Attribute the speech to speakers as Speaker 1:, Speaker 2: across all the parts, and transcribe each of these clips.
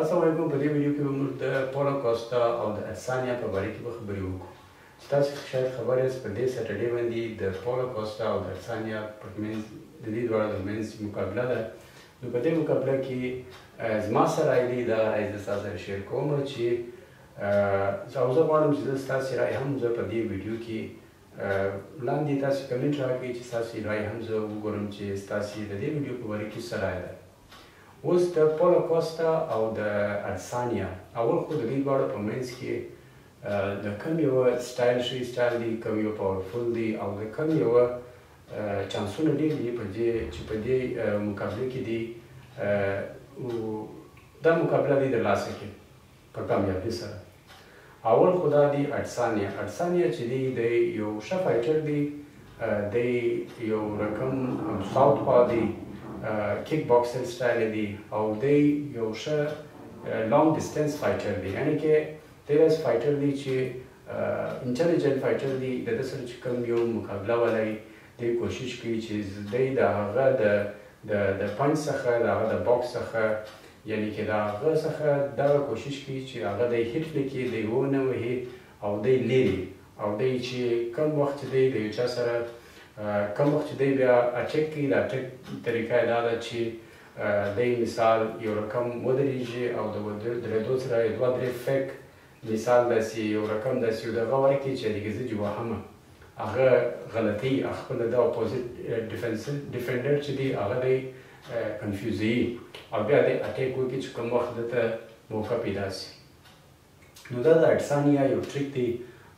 Speaker 1: السلام علیکم. په دې ویډیو کې به موږ د پولو کوسټا او د ادسانیا په باره کې به خبرې وکړو چې تاسو شاید خبر یاست په دې سټرډې باندې د پولو کوسټا او د ادسانیا په منځ د دې دواړو ترمنځ مقابله ده. نو په دې مقابله کې زما سره رایې دي دا رایې زه تاسو سره شیر کوم چې زه غواړم چې زه ستاسې رایې هم زه په دې ویډیو کې لاندې تاسو کمنټ راکړئ چې ستاسې رایې هم زه وګورم چې ستاسې د دې ویډیو په باره کې څه رایه ده. اوس د پولو کوسټا او د ادسانیا اول خو د دې دواړو په منځ کې د کوم یو سټایل شي سټایل دی، کوم یو پاورفل دی او د کوم یو چانسونه ډېر دي چې په دې مقابله کې دي. دا مقابله دی درلاسه کې په کامیابۍ سره. اول خو دا دی ادسانیا چې دی د یو ښه فایټر دی، د یو رقم ساوت خوا دی، کیک باکسر سټایل دی او دی یو ښه لانګ ډسټنس فایټر دی، یعنی کې دی داسې فایټر دی چې انټلیجنټ فایټر دی. د ده سره چې کوم یو مقابله والی دی کوشش کوي چې دی د هغه د پنچ څخه د هغه د باکس څخه یعنی کې د هغه څخه دغه کوشش کوي چې هغه دی هیټ نه کړي، دی ونه وهي او دی لرې او دی چې کوم وخت چې دی د یو چا سره کوم وخت چې دی بیا اټیک کوي، د اټیک طریقه یې دا ده چې دی مثال یو رقم ودرېږي او د درېدو سره یې دوه درې فیک مثال داسې یو رقم داسې یو دغه ورکړي چې هغې زه چې وهمه هغه غلطۍ خپله د اپوزیټ ډیفینډر چې دی هغه دی کنفیوزوي او بیا دی اټیک وکړي چې کوم وخت دته موقع پیدا شي. نو دا د ادسانیا یو ټریک دی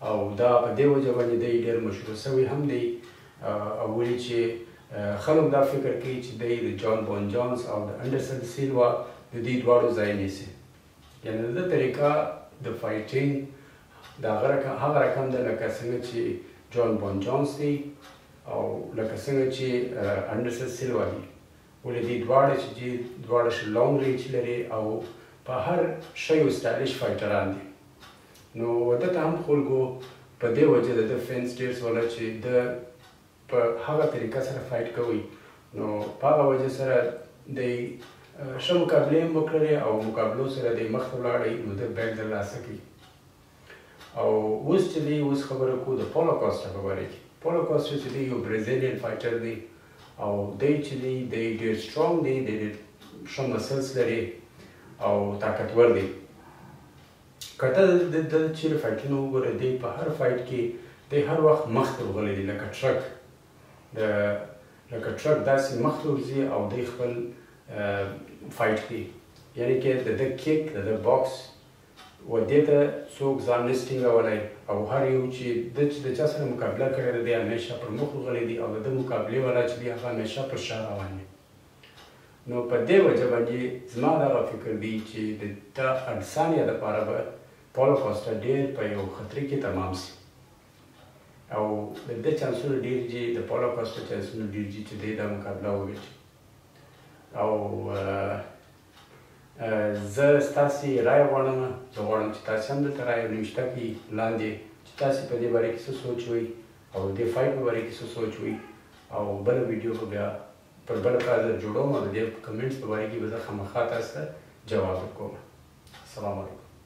Speaker 1: او دا په دې وجه باندې دی ډېر مشهور شوی هم دی او ولې چې خلک دا فکر کوي چې دی د جان بون جانس او د انډرسن سیلوا د دې دواړو ځای نیسي. یعنې د ده طریقه د فایټینګ د هغه رقم ده لکه څنګه چې جان بون جانس دی او لکه څنګه چې انډرسن سیلوا دی. ولې دې دواړه چې دواړه لانګ رینج لري او په هر شیو سټایلش فایټران دي. نو ده ته هم خلکو په دې وجه د ده فینس ډېر سوله چې ده په هغه طریقه سره فایټ کوي. نو په هغه وجه سره دی ښه مقابلې هم وکړلې او مقابلو سره دی مخ ته ولاړی، نو ده بیک درلاسه کوي. او اوس چې دی اوس خبره کوو د پولو کوسټا په باره کې. پولو کوسټا چې دی یو برازیلین فایټر دی او دی چې دی ډېر سټرونګ دی، دی ډېر ښه مسلس لري او طاقتور دی. که ته د چیرې فایټونه وګوره دی په هر فایټ کې دی هر وخت مخ ته ورغلی دی لکه ټرک داسې مخ ته ورځي او دی خپل فایټ کوي. یعنې کې د ده کیک د ده باکس و دې ته څوک ځان نه ټینګولی او هر یو چې د چا سره مقابله کړې ده دی همیشه پر مخ ورغلی دی او د ده مقابلې والا چې دی هغه همیشه پر شا روان دی. نو په دې وجه باندې زما دغه فکر دی چې د ادسانیا دپاره به پولو کوسټا ډېر په یو خطرې کې تمام شي او د ده چانسونه ډېر دي، د پولو کوسټا چانسونه ډېر دي چې دی دا مقابله وګټي. او زه ستاسې رایه غواړم، زه غواړم چې تاسې هم دلته رایه نوشته کړئ لاندې چې تاسې په دې باره کې څه سوچ وئ او د دې فایټ په باره کې څه سوچ وئ. او بله ویډیو به بیا پر بله کار زه جوړوم او د دې کمنټس په باره کې به زه خامخا تاسو ته جواب ورکوم. السلام علیکم.